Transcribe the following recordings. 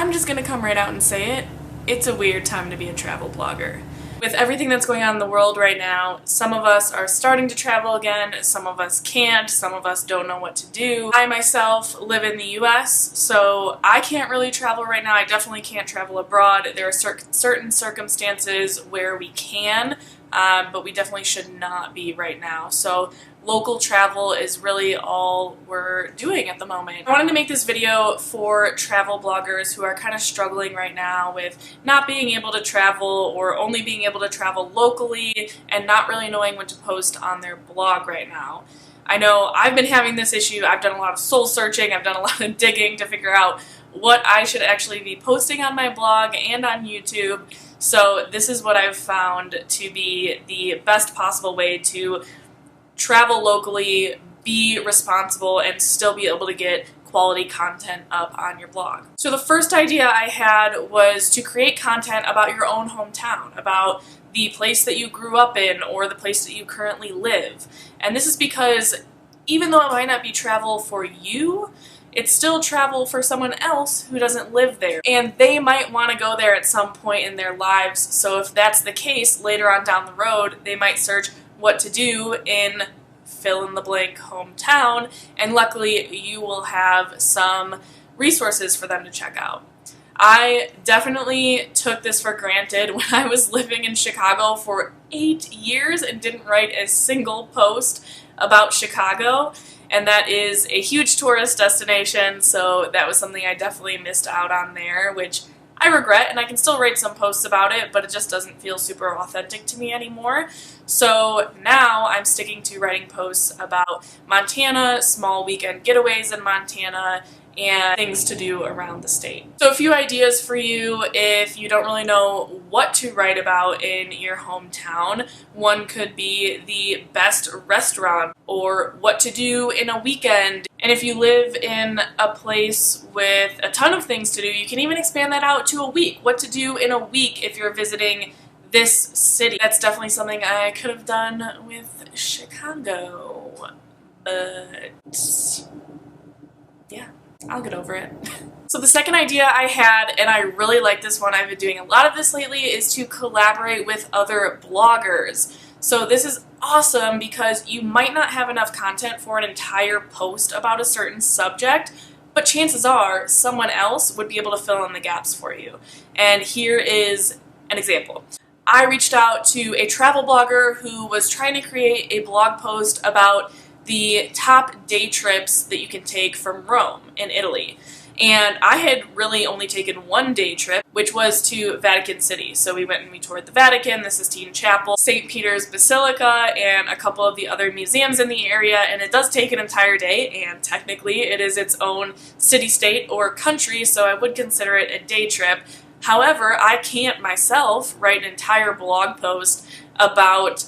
I'm just gonna come right out and say it. It's a weird time to be a travel blogger. With everything that's going on in the world right now, some of us are starting to travel again, some of us can't, some of us don't know what to do. I myself live in the US, so I can't really travel right now. I definitely can't travel abroad. There are certain circumstances where we can, but we definitely should not be right now. So local travel is really all we're doing at the moment. I wanted to make this video for travel bloggers who are kind of struggling right now with not being able to travel or only being able to travel locally and not really knowing what to post on their blog right now. I know I've been having this issue. I've done a lot of soul searching. I've done a lot of digging to figure out what I should actually be posting on my blog and on YouTube. So this is what I've found to be the best possible way to travel locally, be responsible, and still be able to get quality content up on your blog. So the first idea I had was to create content about your own hometown, about the place that you grew up in or the place that you currently live. And this is because even though it might not be travel for you, it's still travel for someone else who doesn't live there. And they might want to go there at some point in their lives, so if that's the case, later on down the road, they might search what to do in fill in the blank hometown, and luckily you will have some resources for them to check out. I definitely took this for granted when I was living in Chicago for 8 years and didn't write a single post about Chicago, and that is a huge tourist destination, so that was something I definitely missed out on there, which I regret, and I can still write some posts about it, but it just doesn't feel super authentic to me anymore. So now I'm sticking to writing posts about Montana, small weekend getaways in Montana, and things to do around the state. So a few ideas for you if you don't really know what to write about in your hometown. One could be the best restaurant or what to do in a weekend. And if you live in a place with a ton of things to do, you can even expand that out to a week. What to do in a week if you're visiting this city. That's definitely something I could have done with Chicago, but yeah. I'll get over it. So the second idea I had, and I really like this one, I've been doing a lot of this lately, is to collaborate with other bloggers. So this is awesome because you might not have enough content for an entire post about a certain subject, but chances are someone else would be able to fill in the gaps for you. And here is an example. I reached out to a travel blogger who was trying to create a blog post about the top day trips that you can take from Rome in Italy. And I had really only taken one day trip, which was to Vatican City. So we went and we toured the Vatican, the Sistine Chapel, St. Peter's Basilica, and a couple of the other museums in the area, and it does take an entire day, and technically it is its own city-state or country, so I would consider it a day trip. However, I can't myself write an entire blog post about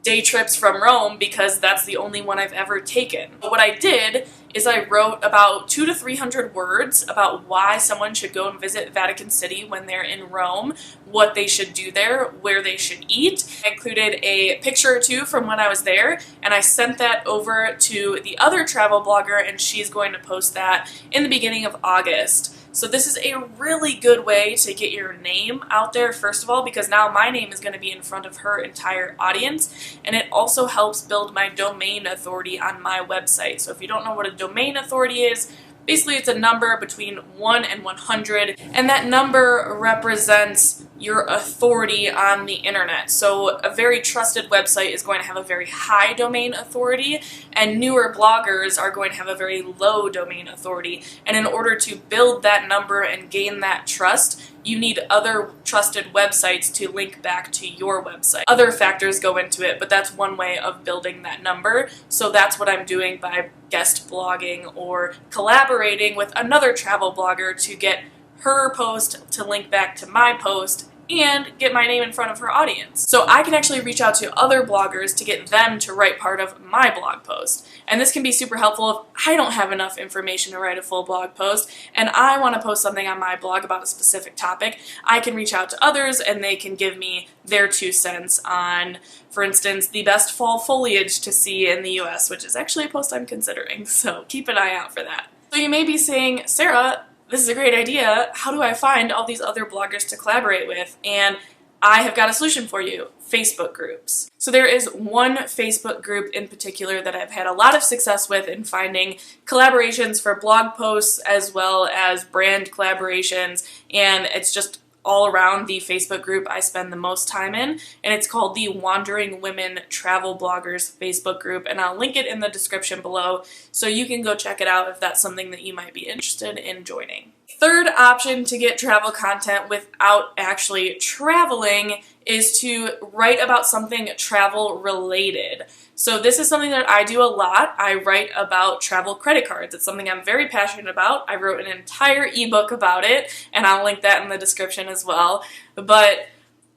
day trips from Rome because that's the only one I've ever taken. But what I did is I wrote about 200 to 300 words about why someone should go and visit Vatican City when they're in Rome, what they should do there, where they should eat. I included a picture or two from when I was there, and I sent that over to the other travel blogger, and she's going to post that in the beginning of August. So this is a really good way to get your name out there, first of all, because now my name is going to be in front of her entire audience, and it also helps build my domain authority on my website. So if you don't know what a domain authority is, basically it's a number between 1 and 100, and that number represents your authority on the internet. So a very trusted website is going to have a very high domain authority, and newer bloggers are going to have a very low domain authority. And in order to build that number and gain that trust, you need other trusted websites to link back to your website. Other factors go into it, but that's one way of building that number. So that's what I'm doing by guest blogging or collaborating with another travel blogger to get her post to link back to my post and get my name in front of her audience. So I can actually reach out to other bloggers to get them to write part of my blog post. And this can be super helpful if I don't have enough information to write a full blog post and I want to post something on my blog about a specific topic. I can reach out to others and they can give me their 2 cents on, for instance, the best fall foliage to see in the US, which is actually a post I'm considering, so keep an eye out for that. So you may be saying, Sarah, this is a great idea. How do I find all these other bloggers to collaborate with? And I have got a solution for you: Facebook groups. So there is one Facebook group in particular that I've had a lot of success with in finding collaborations for blog posts as well as brand collaborations, and it's just all around the Facebook group I spend the most time in, and it's called the Wandering Women Travel Bloggers Facebook group, and I'll link it in the description below so you can go check it out if that's something that you might be interested in joining. Third option to get travel content without actually traveling is to write about something travel related. So this is something that I do a lot. I write about travel credit cards. It's something I'm very passionate about. I wrote an entire ebook about it, and I'll link that in the description as well. But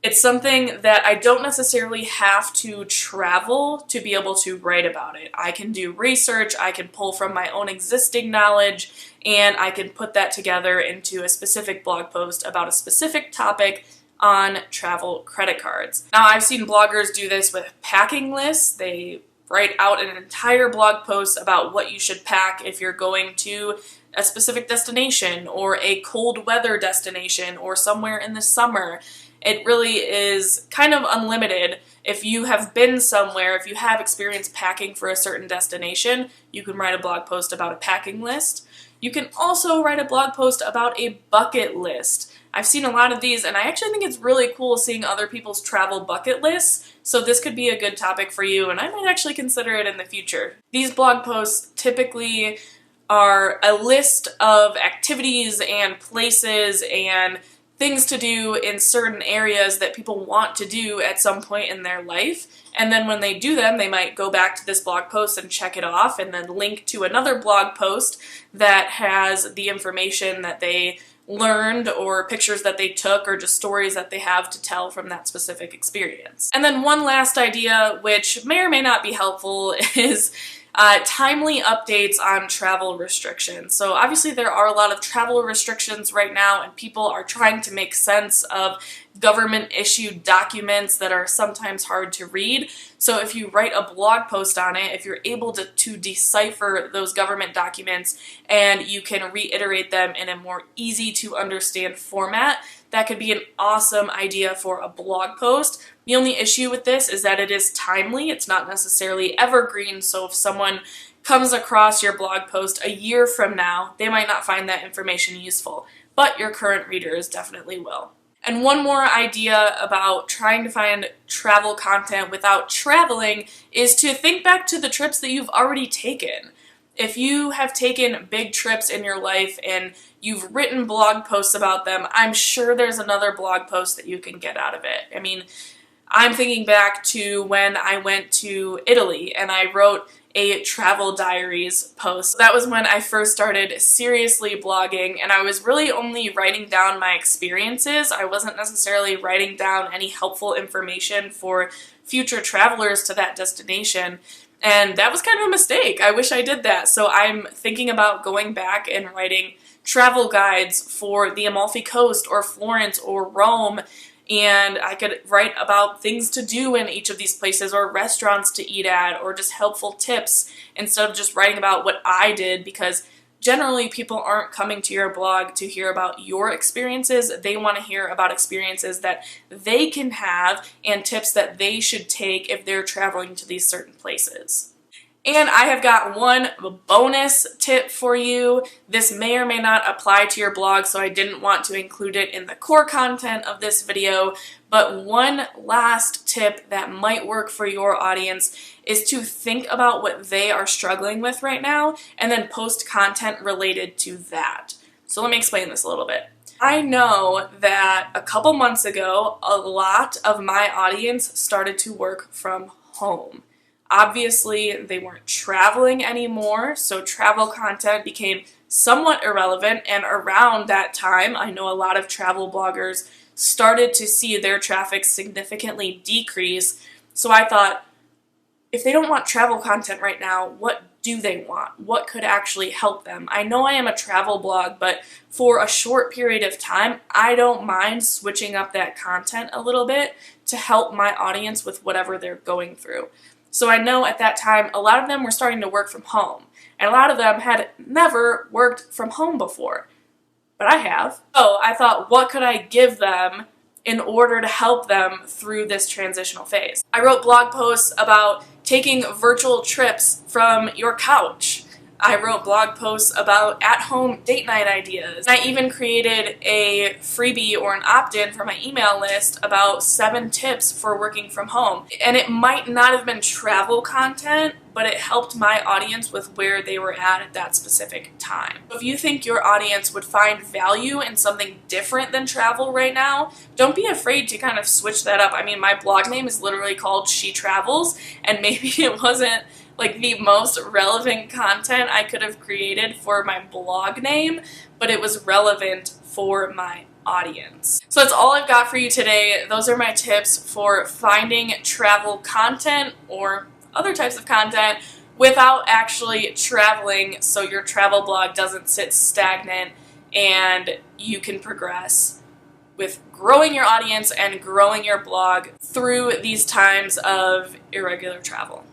it's something that I don't necessarily have to travel to be able to write about it. I can do research, I can pull from my own existing knowledge, and I can put that together into a specific blog post about a specific topic on travel credit cards. Now, I've seen bloggers do this with packing lists. They write out an entire blog post about what you should pack if you're going to a specific destination or a cold weather destination or somewhere in the summer. It really is kind of unlimited. If you have been somewhere, if you have experience packing for a certain destination, you can write a blog post about a packing list. You can also write a blog post about a bucket list. I've seen a lot of these, and I actually think it's really cool seeing other people's travel bucket lists, so this could be a good topic for you, and I might actually consider it in the future. These blog posts typically are a list of activities and places and things to do in certain areas that people want to do at some point in their life, and then when they do them, they might go back to this blog post and check it off, and then link to another blog post that has the information that they learned or pictures that they took or just stories that they have to tell from that specific experience. And then one last idea, which may or may not be helpful, is timely updates on travel restrictions. So obviously there are a lot of travel restrictions right now, and people are trying to make sense of government issued documents that are sometimes hard to read. So if you write a blog post on it, if you're able to decipher those government documents and you can reiterate them in a more easy to understand format, that could be an awesome idea for a blog post. The only issue with this is that it is timely. It's not necessarily evergreen, so if someone comes across your blog post a year from now, they might not find that information useful, but your current readers definitely will. And one more idea about trying to find travel content without traveling is to think back to the trips that you've already taken. If you have taken big trips in your life and you've written blog posts about them, I'm sure there's another blog post that you can get out of it. I mean, I'm thinking back to when I went to Italy and I wrote a travel diaries post. That was when I first started seriously blogging, and I was really only writing down my experiences. I wasn't necessarily writing down any helpful information for future travelers to that destination. And that was kind of a mistake. I wish I did that. So I'm thinking about going back and writing travel guides for the Amalfi Coast or Florence or Rome, and I could write about things to do in each of these places or restaurants to eat at or just helpful tips instead of just writing about what I did, because generally people aren't coming to your blog to hear about your experiences. They want to hear about experiences that they can have and tips that they should take if they're traveling to these certain places. And I have got one bonus tip for you. This may or may not apply to your blog, so I didn't want to include it in the core content of this video, but one last tip that might work for your audience is to think about what they are struggling with right now and then post content related to that. So let me explain this a little bit. I know that a couple months ago, a lot of my audience started to work from home. Obviously, they weren't traveling anymore, so travel content became somewhat irrelevant, and around that time, I know a lot of travel bloggers started to see their traffic significantly decrease, so I thought, if they don't want travel content right now, what do they want? What could actually help them? I know I am a travel blog, but for a short period of time, I don't mind switching up that content a little bit to help my audience with whatever they're going through. So I know at that time, a lot of them were starting to work from home, and a lot of them had never worked from home before. but I have. So I thought, what could I give them in order to help them through this transitional phase? I wrote blog posts about taking virtual trips from your couch. I wrote blog posts about at-home date night ideas. I even created a freebie or an opt-in for my email list about 7 tips for working from home. And it might not have been travel content, but it helped my audience with where they were at that specific time. If you think your audience would find value in something different than travel right now, don't be afraid to kind of switch that up. I mean, my blog name is literally called She Travels, and maybe it wasn't like the most relevant content I could have created for my blog name, but it was relevant for my audience. So that's all I've got for you today. Those are my tips for finding travel content or other types of content without actually traveling, so your travel blog doesn't sit stagnant and you can progress with growing your audience and growing your blog through these times of irregular travel.